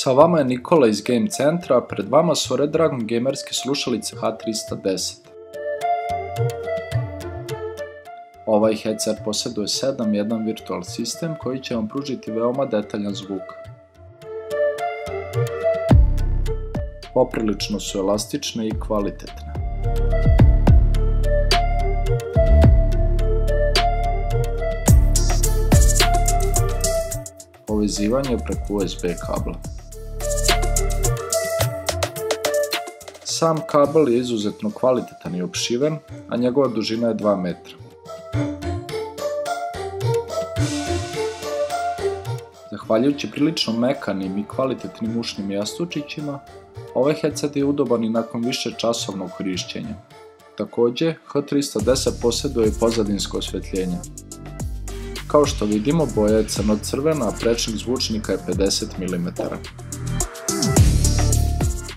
Sa vama je Nikola iz Game Centra, a pred vama su Redragon gamerske slušalice H310. Ovaj headset posjeduje 7.1 virtual sistem koji će vam pružiti veoma detaljan zvuk. Poprilično su elastične i kvalitetne. Povezivanje preko USB kabla. Sam kabel je izuzetno kvalitetan i opšiven, a njegova dužina je 2 metra. Zahvaljujući prilično mekanim i kvalitetnim ušnim jastučićima, ovaj headset je udoban i nakon višečasovnog korišćenja. Također, H310 posjeduje i pozadinsko osvjetljenje. Kao što vidimo, boja je crno-crvena, a prečnik zvučnika je 50 mm.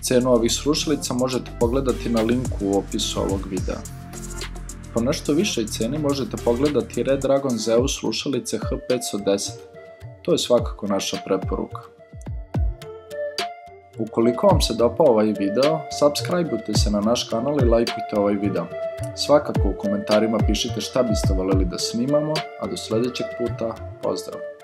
Cenu ovih slušalica možete pogledati na linku u opisu ovog videa. Po nešto višoj ceni možete pogledati Redragon Zeus slušalice H510. To je svakako naša preporuka. Ukoliko vam se dopao ovaj video, subscribeujte se na naš kanal i lajkujte ovaj video. Svakako u komentarima pišite šta biste voljeli da snimamo, a do sljedećeg puta, pozdrav!